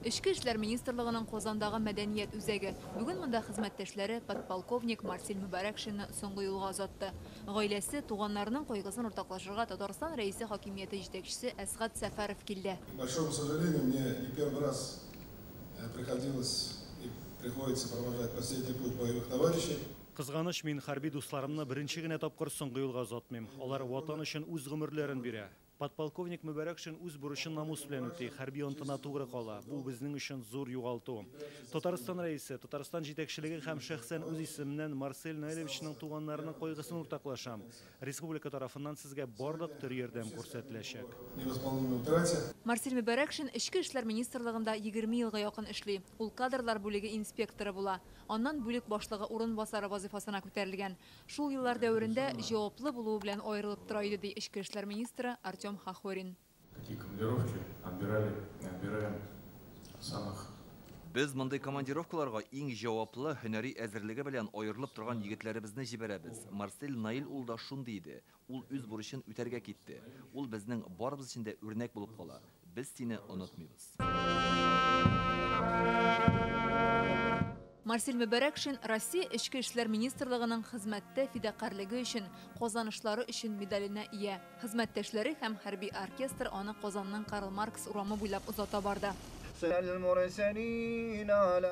Ішкі эшләр министрлыгының Казандагы мәдәният үзәге. Бүген монда хезмәттәшләре подполковник Марсель Мөбәрәкшинны соңгы юлга озатты. Гаиләсе, туганнарының кайгысын уртаклашырга Татарстан рәисе хакимияте җитәкчесе Әсгать Сәфәров килде. К большому сожалению, мне не первый раз приходилось и приходится провожать последний путь боевых товарищей. Кызганыч, мин хәрби дусларымны беренче генә тапкыр соңгы юлга озатмыйм. Алар ватан өчен үз гомерләрен бирә. Подполковник Мөбәрәкшин үз бурычын намус белән үти, хәрби антына тугры кала. Бу безнең өчен зур югалту. Татарстан рәисе, Татарстан җитәкчелеге һәм шәхсән үз исеменнән Марсель Наилевичның туганнарының кайгысын уртаклашам. Республика тарафыннан сезгә барлык төр ярдәм күрсәтеләчәк. Марсель Мөбәрәкшин Эчке эшләр министрлыгында 20 елга якын эшли. Ул кадрлар бүлеге инспекторы була. Аннан бүлек башлыгы урынбасары вазифасына күтәрелгән. Шул еллар дәверендә җаваплы булуы белән аерылып тора иде, ди Эчке эшләр министры Артем Хохорин. Какие командировки отбираем самых. Без мондай командировкаларга иң җаваплы һөнәри әзерлеге белән аерылып торган егетләребезне җибәрәбез. Марсель Наил ул да шундый иде. Ул үз бурычын үтәргә китте. Ул безнең барыбыз өчен дә үрнәк булып кала. Без сине онытмыйбыз. Марсель Мөбәрәкшин Россия Эчке эшләр министрлыгының хезмәттә фидакарлыгы өчен, казанышлары өчен медаленә ия. Хезмәттәшләре һәм хәрби оркестр аны Казанның Карл Маркс урамы буйлап узата барды.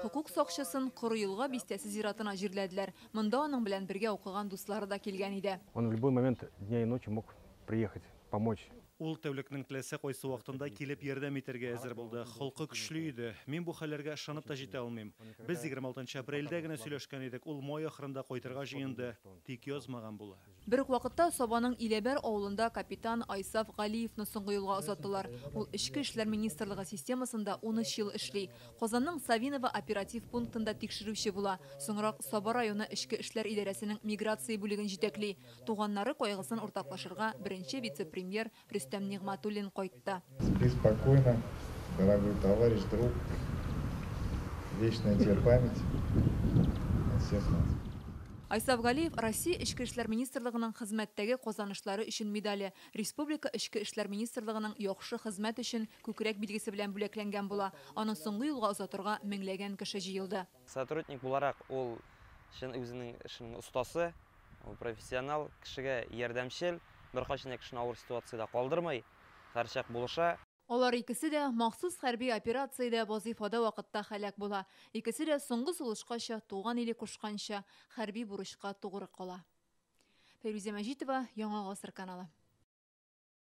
Хукук сакчысын Коры елга бистәсе зиратына җирләделәр. Монда аның белән бергә укыган дуслары да килгән иде. Он в любой момент дня и ночи мог приехать, помочь. Ул тәүлекнең теләсә кайсы вакытында килеп ярдәм итәргә әзер булды. Халкы көчле иде. Мин бу хәлләргә ышанып та җитә алмыйм. Без 26 апрельдә генә сөйләшкән идек. Ул май ахырында кайтырга җыенды. Тик язмаган була. Бер үк вакытта Сабаның Иләбәр авылында капитан Айсаф Галиевны соңгы юлга озаттылар. Ул Эчке эшләр министрлыгы системасында 13 ел эшли. Казанның Савиново оператив пунктында тикшерүче була. Соңрак Саба районы Эчке эшләр идарәсенең миграция бүлеген җитәкли. Туганнары кайгысын уртаклашырга беренче вице-премьер Рөстәм Нигъматуллин кайтты. Спи спокойно, дорогой товарищ, друг. Вечная тебе память от всех нас. Айсаф Галиев Россия Эчке эшләр министрлыгының хезмәттәге казанышлары өчен медале, Республика Эчке эшләр министрлыгының яхшы хезмәт өчен күкрәк билгесе белән бүләкләнгән була. Аның соңгы юлга озатырга меңләгән кеше җыелды. Сотрудник буларак ул үзенең эшенең устасы, профессионал, кешегә ярдәмчел, беркайчан кешене авыр ситуациядә калдырмый, һәрчак булыша. Алар икесе дә махсус хәрби операциядә вазифада вакытта һәлак була. Икесе дә соңгы сулышкача туган иле кушканча хәрби бурычка тугры кала. Фәрүзә Мәҗитова, Яңа Гасыр каналы.